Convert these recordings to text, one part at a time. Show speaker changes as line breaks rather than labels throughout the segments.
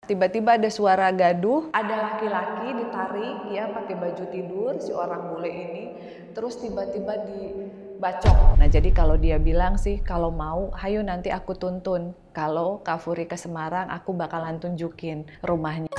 Tiba-tiba ada suara gaduh, ada laki-laki ditarik ya pakai baju tidur si orang bule ini, terus tiba-tiba dibacok. Nah jadi kalau dia bilang sih kalau mau, hayo nanti aku tuntun. Kalau Kak Furi ke Semarang, aku bakalan tunjukin rumahnya.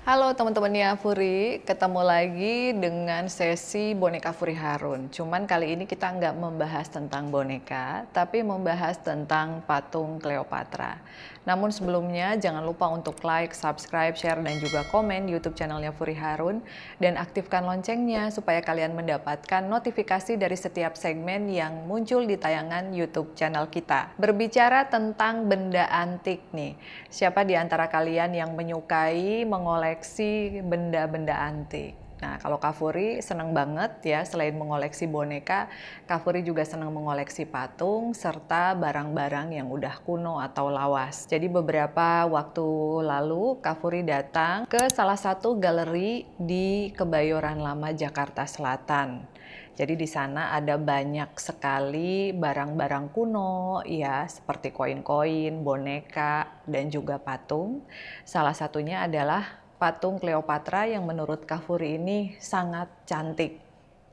Halo teman-temannya Furi, ketemu lagi dengan sesi boneka Furi Harun. Cuman kali ini kita nggak membahas tentang boneka, tapi membahas tentang patung Cleopatra. Namun sebelumnya jangan lupa untuk like, subscribe, share, dan juga komen YouTube channelnya Furi Harun. Dan aktifkan loncengnya supaya kalian mendapatkan notifikasi dari setiap segmen yang muncul di tayangan YouTube channel kita. Berbicara tentang benda antik nih, siapa di antara kalian yang menyukai mengoleksi benda-benda antik? Nah, kalau Kak Furi seneng banget ya, selain mengoleksi boneka, Kak Furi juga seneng mengoleksi patung serta barang-barang yang udah kuno atau lawas. Jadi beberapa waktu lalu Kak Furi datang ke salah satu galeri di Kebayoran Lama, Jakarta Selatan. Jadi di sana ada banyak sekali barang-barang kuno ya, seperti koin-koin, boneka, dan juga patung. Salah satunya adalah patung Cleopatra yang menurut Kak Furi ini sangat cantik.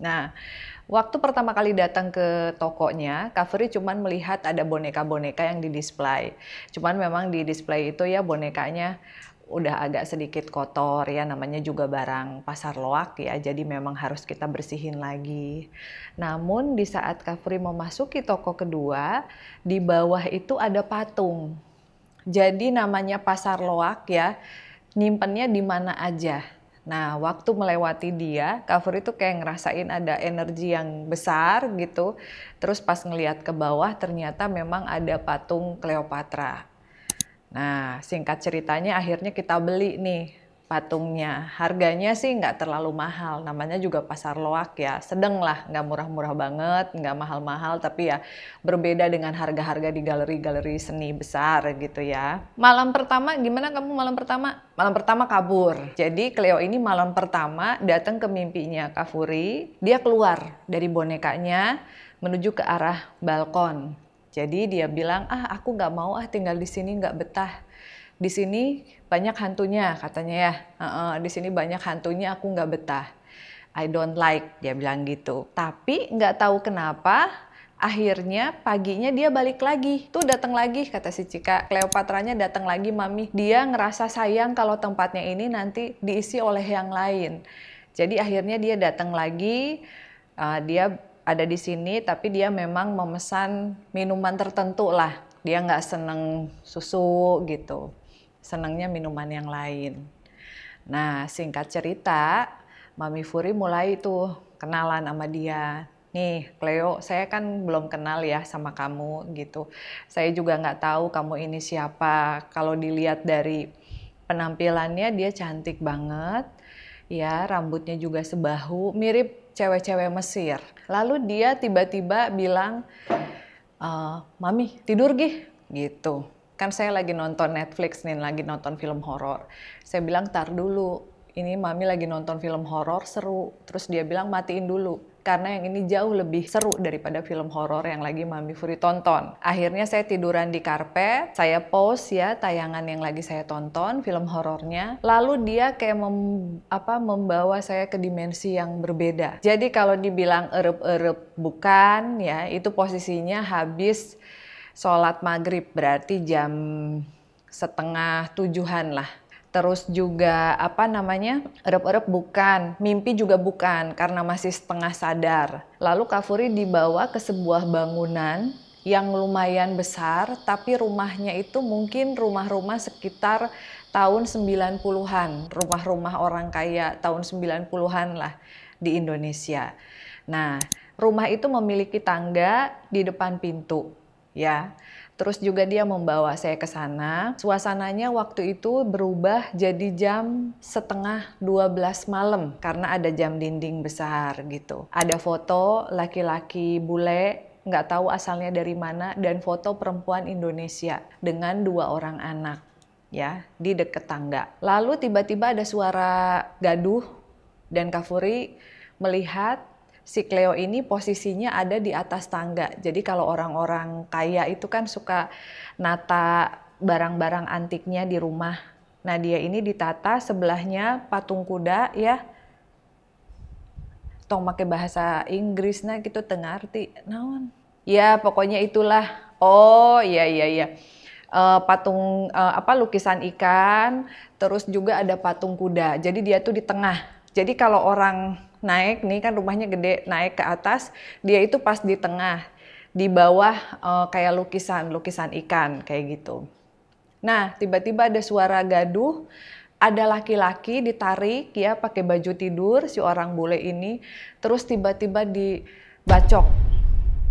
Nah, waktu pertama kali datang ke tokonya, Kak Furi cuman melihat ada boneka-boneka yang di-display. Cuman memang di display itu ya bonekanya udah agak sedikit kotor ya, namanya juga barang pasar loak ya, jadi memang harus kita bersihin lagi. Namun di saat Kak Furi memasuki toko kedua, di bawah itu ada patung. Jadi namanya pasar loak ya, nyimpennya di mana aja. Nah, waktu melewati dia, Kak Furi tuh kayak ngerasain ada energi yang besar gitu. Terus pas ngeliat ke bawah, ternyata memang ada patung Cleopatra. Nah, singkat ceritanya akhirnya kita beli nih patungnya. Harganya sih nggak terlalu mahal, namanya juga pasar loak ya. Sedang lah, nggak murah-murah banget, nggak mahal-mahal, tapi ya berbeda dengan harga-harga di galeri-galeri seni besar gitu ya. Malam pertama, gimana kamu malam pertama? Malam pertama kabur. Jadi Cleo ini malam pertama datang ke mimpinya Kak Furi, dia keluar dari bonekanya menuju ke arah balkon. Jadi dia bilang, aku nggak mau tinggal di sini, nggak betah. Di sini banyak hantunya katanya ya. Di sini banyak hantunya, aku nggak betah. I don't like, dia bilang gitu. Tapi nggak tahu kenapa, akhirnya paginya dia balik lagi. Tuh datang lagi kata si Cika. Cleopatranya datang lagi, Mami. Dia ngerasa sayang kalau tempatnya ini nanti diisi oleh yang lain. Jadi akhirnya dia datang lagi. Dia ada di sini, tapi dia memang memesan minuman tertentu lah. Dia nggak seneng susu gitu, senengnya minuman yang lain. Nah, singkat cerita, Mami Furi mulai tuh kenalan sama dia. Nih, Cleo, saya kan belum kenal ya sama kamu gitu. Saya juga nggak tahu kamu ini siapa. Kalau dilihat dari penampilannya, dia cantik banget. Ya, rambutnya juga sebahu, mirip cewek-cewek Mesir. Lalu dia tiba-tiba bilang, Mami tidur gih, gitu. Kan saya lagi nonton Netflix nih, lagi nonton film horor. Saya bilang, tar dulu, ini Mami lagi nonton film horor seru. Terus dia bilang, matiin dulu. Karena yang ini jauh lebih seru daripada film horor yang lagi Mami Furi tonton. Akhirnya saya tiduran di karpet, saya pause ya tayangan yang lagi saya tonton, film horornya. Lalu dia kayak membawa saya ke dimensi yang berbeda. Jadi kalau dibilang erep-erep bukan ya, itu posisinya habis sholat maghrib, berarti jam 6:30 lah. Terus juga erep-erep bukan, mimpi juga bukan karena masih setengah sadar. Lalu Kak Furi dibawa ke sebuah bangunan yang lumayan besar, tapi rumahnya itu mungkin rumah-rumah sekitar tahun 90-an, rumah-rumah orang kaya tahun 90-an lah di Indonesia. Nah, rumah itu memiliki tangga di depan pintu ya. Terus juga dia membawa saya ke sana. Suasananya waktu itu berubah jadi jam setengah 12 malam karena ada jam dinding besar gitu. Ada foto laki-laki bule, nggak tahu asalnya dari mana, dan foto perempuan Indonesia dengan 2 orang anak ya di dekat tangga. Lalu tiba-tiba ada suara gaduh dan Kafuri melihat si Cleo ini posisinya ada di atas tangga. Jadi kalau orang-orang kaya itu kan suka nata barang-barang antiknya di rumah. Nah dia ini ditata sebelahnya patung kuda ya. Tong make bahasa Inggris nah gitu teu ngarti naon. Ya pokoknya itulah. Oh iya. Patung lukisan ikan, terus juga ada patung kuda. Jadi dia tuh di tengah. Jadi kalau orang naik nih kan rumahnya gede, naik ke atas, dia itu pas di tengah, di bawah kayak lukisan ikan kayak gitu. Nah tiba-tiba ada suara gaduh, ada laki-laki ditarik ya pakai baju tidur si orang bule ini, terus tiba-tiba dibacok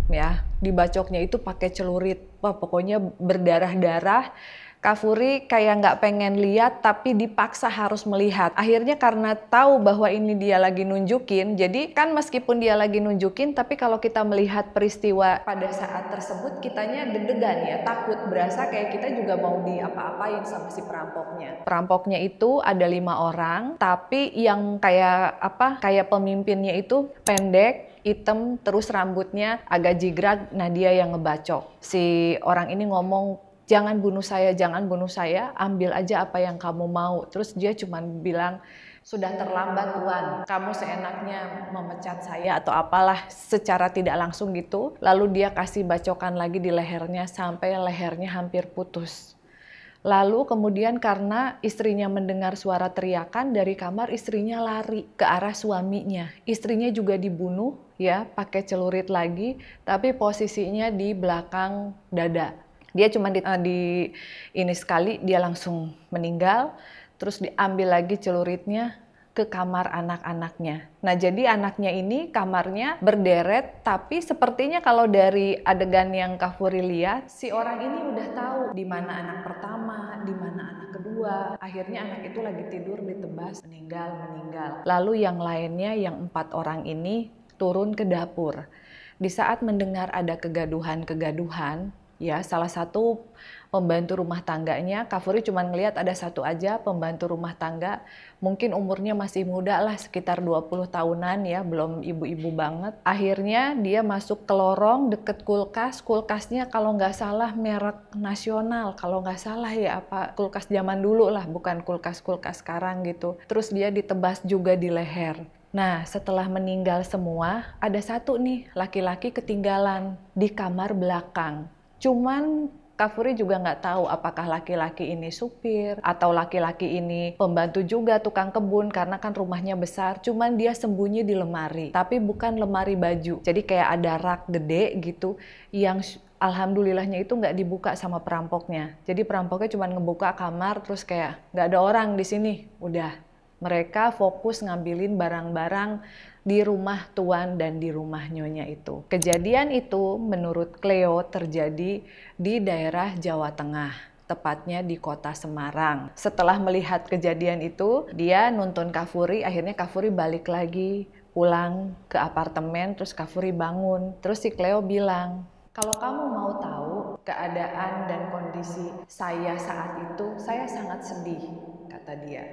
ya, dibacoknya itu pakai celurit. Wah pokoknya berdarah-darah. Kafuri kayak nggak pengen lihat tapi dipaksa harus melihat. Akhirnya karena tahu bahwa ini dia lagi nunjukin, jadi kan meskipun dia lagi nunjukin, tapi kalau kita melihat peristiwa pada saat tersebut, kitanya deg-degan ya, takut, berasa kayak kita juga mau diapa-apain sama si perampoknya. Perampoknya itu ada 5 orang, tapi yang kayak pemimpinnya itu pendek, hitam, terus rambutnya agak jigrag, nah dia yang ngebacok. Si orang ini ngomong, jangan bunuh saya, ambil aja apa yang kamu mau. Terus dia cuma bilang, sudah terlambat Tuan, kamu seenaknya memecat saya atau apalah secara tidak langsung gitu. Lalu dia kasih bacokan lagi di lehernya sampai lehernya hampir putus. Lalu kemudian karena istrinya mendengar suara teriakan dari kamar, istrinya lari ke arah suaminya. Istrinya juga dibunuh ya, pakai celurit lagi, tapi posisinya di belakang dada. Dia cuma ini sekali dia langsung meninggal, terus diambil lagi celuritnya ke kamar anak-anaknya. Nah jadi anaknya ini kamarnya berderet, tapi sepertinya kalau dari adegan yang Kafuri lihat, si orang ini udah tahu di mana anak pertama, di mana anak kedua. Akhirnya anak itu lagi tidur ditebas, meninggal. Lalu yang lainnya, yang 4 orang ini turun ke dapur. Di saat mendengar ada kegaduhan, ya, salah satu pembantu rumah tangganya, Kafuri cuma ngelihat ada satu aja pembantu rumah tangga, mungkin umurnya masih muda lah, sekitar 20 tahunan ya, belum ibu-ibu banget. Akhirnya dia masuk ke lorong deket kulkas, kulkasnya kalau nggak salah merek nasional, kalau nggak salah ya kulkas zaman dulu lah, bukan kulkas-kulkas sekarang gitu. Terus dia ditebas juga di leher. Nah, setelah meninggal semua, ada satu nih laki-laki ketinggalan di kamar belakang. Cuman Kafuri juga nggak tahu apakah laki-laki ini supir atau laki-laki ini pembantu juga tukang kebun karena kan rumahnya besar. Cuman dia sembunyi di lemari, tapi bukan lemari baju. Jadi kayak ada rak gede gitu yang alhamdulillahnya itu nggak dibuka sama perampoknya. Jadi perampoknya cuma ngebuka kamar terus kayak nggak ada orang di sini. Udah, mereka fokus ngambilin barang-barang di rumah Tuan dan di rumah Nyonya itu. Kejadian itu menurut Cleo terjadi di daerah Jawa Tengah, tepatnya di kota Semarang. Setelah melihat kejadian itu, dia nuntun Kafuri, akhirnya Kafuri balik lagi, pulang ke apartemen, terus Kafuri bangun. Terus si Cleo bilang, kalau kamu mau tahu keadaan dan kondisi saya saat itu, saya sangat sedih, kata dia.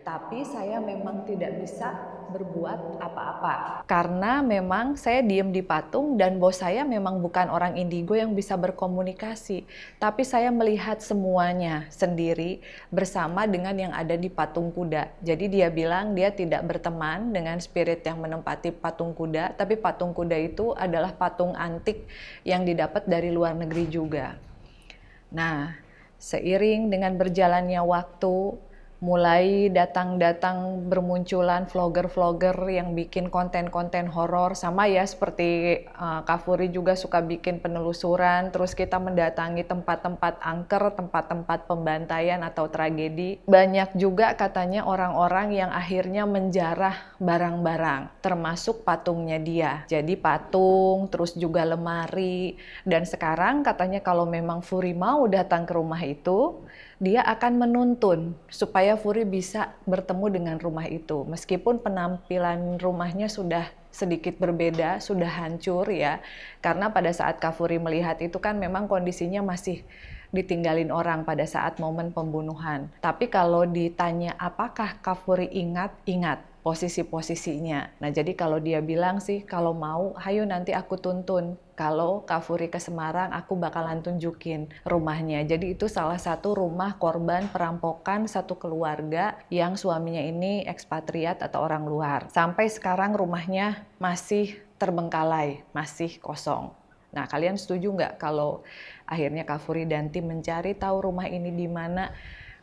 Tapi saya memang tidak bisa berbuat apa-apa. Karena memang saya diem di patung dan bos saya memang bukan orang indigo yang bisa berkomunikasi. Tapi saya melihat semuanya sendiri bersama dengan yang ada di patung kuda. Jadi dia bilang dia tidak berteman dengan spirit yang menempati patung kuda, tapi patung kuda itu adalah patung antik yang didapat dari luar negeri juga. Nah, seiring dengan berjalannya waktu, mulai datang-datang bermunculan vlogger-vlogger yang bikin konten-konten horor, sama ya seperti Kak Furi juga suka bikin penelusuran, terus kita mendatangi tempat-tempat angker, tempat-tempat pembantaian atau tragedi. Banyak juga katanya orang-orang yang akhirnya menjarah barang-barang, termasuk patungnya dia. Jadi patung, terus juga lemari, dan sekarang katanya kalau memang Furi mau datang ke rumah itu, dia akan menuntun supaya Furi bisa bertemu dengan rumah itu. Meskipun penampilan rumahnya sudah sedikit berbeda, sudah hancur ya. Karena pada saat Kak Furi melihat itu kan memang kondisinya masih ditinggalin orang pada saat momen pembunuhan. Tapi kalau ditanya apakah Kak Furi ingat posisi-posisinya. Nah jadi kalau dia bilang sih, kalau mau, hayo nanti aku tuntun. Kalau Kak Furi ke Semarang, aku bakalan tunjukin rumahnya. Jadi itu salah satu rumah korban perampokan satu keluarga yang suaminya ini ekspatriat atau orang luar. Sampai sekarang rumahnya masih terbengkalai, masih kosong. Nah, kalian setuju nggak kalau akhirnya Kak Furi dan tim mencari tahu rumah ini di mana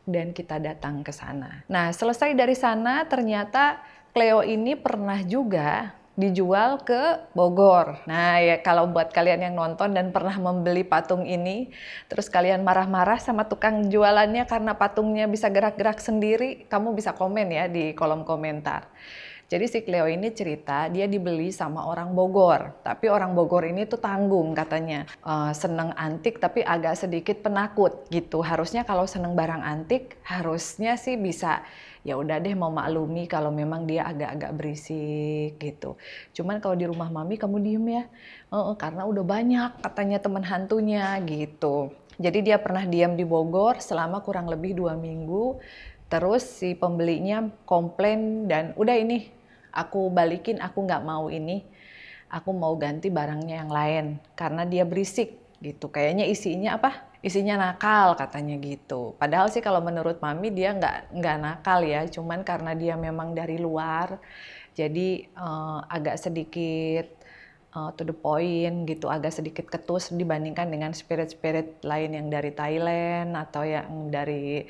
dan kita datang ke sana. Nah, selesai dari sana ternyata Cleo ini pernah juga dijual ke Bogor. Nah, ya kalau buat kalian yang nonton dan pernah membeli patung ini, terus kalian marah-marah sama tukang jualannya karena patungnya bisa gerak-gerak sendiri, kamu bisa komen ya di kolom komentar. Jadi si Cleo ini cerita dia dibeli sama orang Bogor, tapi orang Bogor ini tuh tanggung katanya, seneng antik tapi agak sedikit penakut gitu. Harusnya kalau seneng barang antik harusnya sih bisa ya udah deh mau maklumi kalau memang dia agak-agak berisik gitu. Cuman kalau di rumah mami kamu diem ya, karena udah banyak katanya teman hantunya gitu. Jadi dia pernah diam di Bogor selama kurang lebih 2 minggu. Terus si pembelinya komplain dan udah ini aku balikin, aku nggak mau ini, aku mau ganti barangnya yang lain karena dia berisik gitu. Kayaknya isinya apa? Isinya nakal katanya gitu. Padahal sih kalau menurut mami dia nggak nakal ya, cuman karena dia memang dari luar, jadi agak sedikit to the point gitu, agak sedikit ketus dibandingkan dengan spirit-spirit lain yang dari Thailand atau yang dari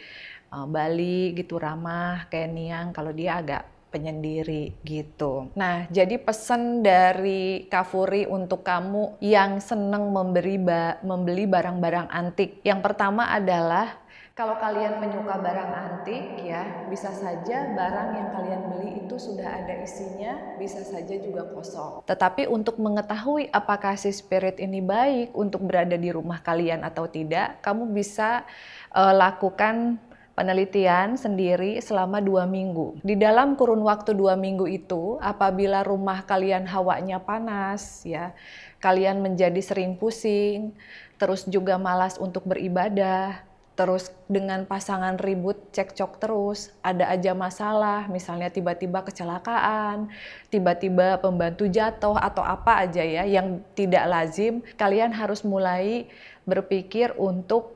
Bali gitu, ramah kayak Niang. Kalau dia agak penyendiri gitu. Nah, jadi pesan dari Kak Furi untuk kamu yang seneng membeli barang-barang antik. Yang pertama adalah kalau kalian penyuka barang antik ya, bisa saja barang yang kalian beli itu sudah ada isinya, bisa saja juga kosong. Tetapi untuk mengetahui apakah si spirit ini baik untuk berada di rumah kalian atau tidak, kamu bisa lakukan penelitian sendiri selama 2 minggu. Di dalam kurun waktu 2 minggu itu, apabila rumah kalian hawanya panas, ya, kalian menjadi sering pusing, terus juga malas untuk beribadah, terus dengan pasangan ribut, cekcok terus, ada aja masalah, misalnya tiba-tiba kecelakaan, tiba-tiba pembantu jatuh atau apa aja ya, yang tidak lazim, kalian harus mulai berpikir untuk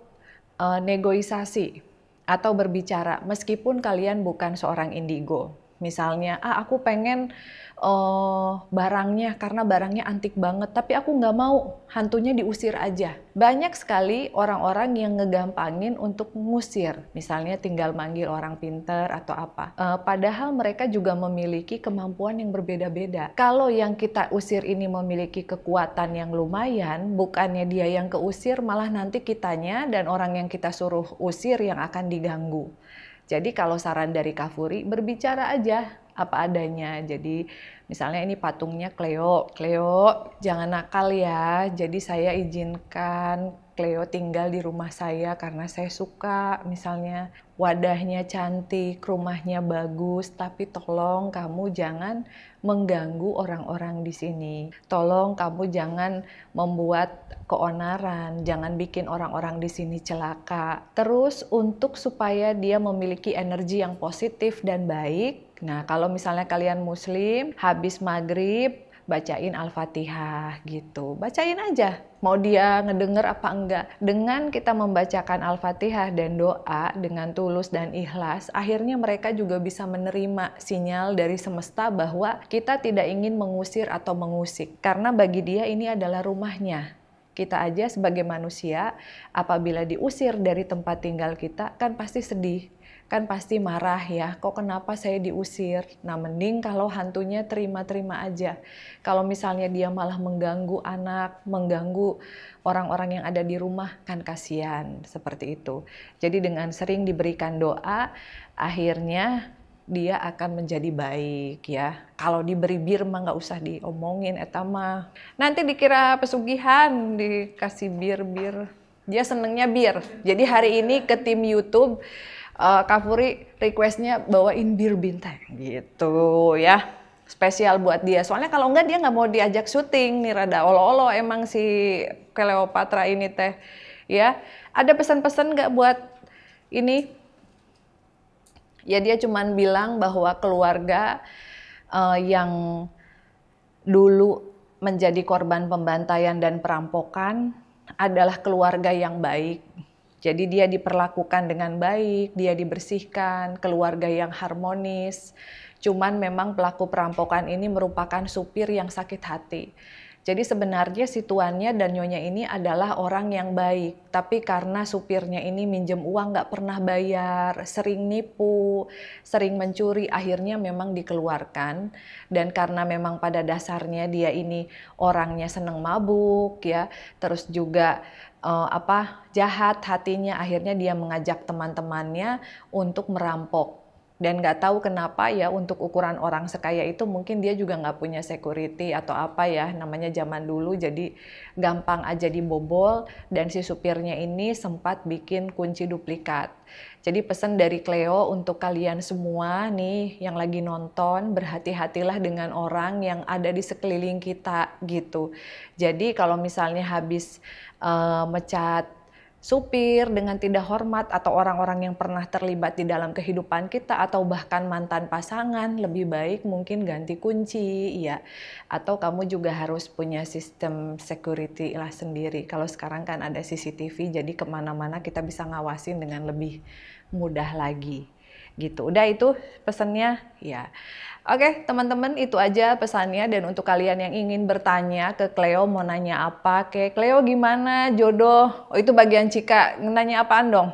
negosiasi atau berbicara meskipun kalian bukan seorang indigo. Misalnya, aku pengen barangnya karena barangnya antik banget, tapi aku nggak mau, hantunya diusir aja. Banyak sekali orang-orang yang ngegampangin untuk ngusir, misalnya tinggal manggil orang pinter atau apa. Padahal mereka juga memiliki kemampuan yang berbeda-beda. Kalau yang kita usir ini memiliki kekuatan yang lumayan, bukannya dia yang keusir, malah nanti kitanya dan orang yang kita suruh usir yang akan diganggu. Jadi kalau saran dari Kak Furi, berbicara aja apa adanya. Jadi misalnya ini patungnya Cleo. Cleo jangan nakal ya, jadi saya izinkan Cleo tinggal di rumah saya karena saya suka, misalnya wadahnya cantik, rumahnya bagus, tapi tolong kamu jangan mengganggu orang-orang di sini. Tolong kamu jangan membuat keonaran, jangan bikin orang-orang di sini celaka. Terus untuk supaya dia memiliki energi yang positif dan baik, nah kalau misalnya kalian muslim, habis maghrib, bacain Al-Fatihah gitu. Bacain aja, mau dia ngedenger apa enggak. Dengan kita membacakan Al-Fatihah dan doa dengan tulus dan ikhlas, akhirnya mereka juga bisa menerima sinyal dari semesta bahwa kita tidak ingin mengusir atau mengusik. Karena bagi dia ini adalah rumahnya. Kita aja sebagai manusia, apabila diusir dari tempat tinggal kita, kan pasti sedih. kan pasti marah ya, kok kenapa saya diusir? Nah, mending kalau hantunya terima-terima aja. Kalau misalnya dia malah mengganggu anak, mengganggu orang-orang yang ada di rumah, kan kasihan, seperti itu. Jadi dengan sering diberikan doa, akhirnya dia akan menjadi baik ya. Kalau diberi bir mah nggak usah diomongin, eta mah. Nanti dikira pesugihan, dikasih bir-bir. Dia senengnya bir. Jadi hari ini ke tim YouTube, Kak Furi requestnya bawain bir bintang gitu ya. Spesial buat dia. Soalnya kalau enggak dia nggak mau diajak syuting nih, rada olo-olo emang si Cleopatra ini teh. Ya, ada pesan-pesan nggak buat ini? Ya dia cuman bilang bahwa keluarga yang dulu menjadi korban pembantaian dan perampokan adalah keluarga yang baik. Jadi dia diperlakukan dengan baik, dia dibersihkan, keluarga yang harmonis. Cuman memang pelaku perampokan ini merupakan supir yang sakit hati. Jadi sebenarnya si tuannya dan nyonya ini adalah orang yang baik. Tapi karena supirnya ini minjem uang nggak pernah bayar, sering nipu, sering mencuri, akhirnya memang dikeluarkan. Dan karena memang pada dasarnya dia ini orangnya seneng mabuk ya, terus juga jahat hatinya, akhirnya dia mengajak teman-temannya untuk merampok. Dan nggak tahu kenapa ya, untuk ukuran orang sekaya itu mungkin dia juga nggak punya security atau apa ya, namanya zaman dulu, jadi gampang aja dibobol. Dan si supirnya ini sempat bikin kunci duplikat. Jadi pesan dari Cleo untuk kalian semua nih yang lagi nonton, berhati-hatilah dengan orang yang ada di sekeliling kita gitu. Jadi kalau misalnya habis mecat supir dengan tidak hormat atau orang-orang yang pernah terlibat di dalam kehidupan kita atau bahkan mantan pasangan, lebih baik mungkin ganti kunci ya. Atau kamu juga harus punya sistem security lah sendiri. Kalau sekarang kan ada CCTV, jadi kemana-mana kita bisa ngawasin dengan lebih mudah lagi gitu. Udah itu pesannya ya. Oke teman-teman, itu aja pesannya. Dan untuk kalian yang ingin bertanya ke Cleo, mau nanya apa, kayak Cleo gimana jodoh, oh itu bagian Cika, nanya apaan dong?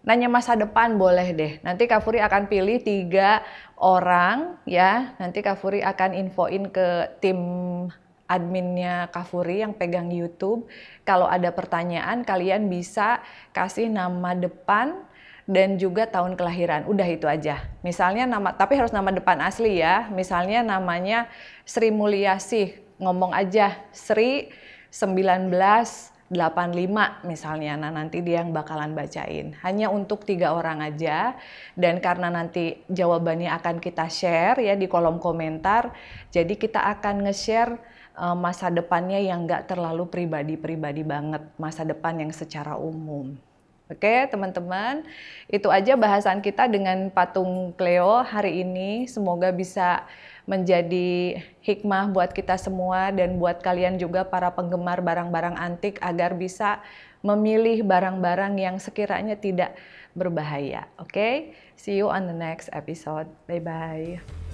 Nanya masa depan boleh deh. Nanti Kak Furi akan pilih 3 orang ya. Nanti Kak Furi akan infoin ke tim adminnya Kak Furi yang pegang YouTube. Kalau ada pertanyaan kalian bisa kasih nama depan dan juga tahun kelahiran. Udah itu aja. Misalnya nama, tapi harus nama depan asli ya. Misalnya namanya Sri Mulyasih, ngomong aja Sri 1985 misalnya. Nah nanti dia yang bakalan bacain. Hanya untuk 3 orang aja. Dan karena nanti jawabannya akan kita share ya di kolom komentar. Jadi kita akan nge-share masa depannya yang nggak terlalu pribadi-pribadi banget. Masa depan yang secara umum. Oke teman-teman, itu aja bahasan kita dengan patung Cleo hari ini. Semoga bisa menjadi hikmah buat kita semua dan buat kalian juga para penggemar barang-barang antik agar bisa memilih barang-barang yang sekiranya tidak berbahaya. Oke, see you on the next episode. Bye-bye.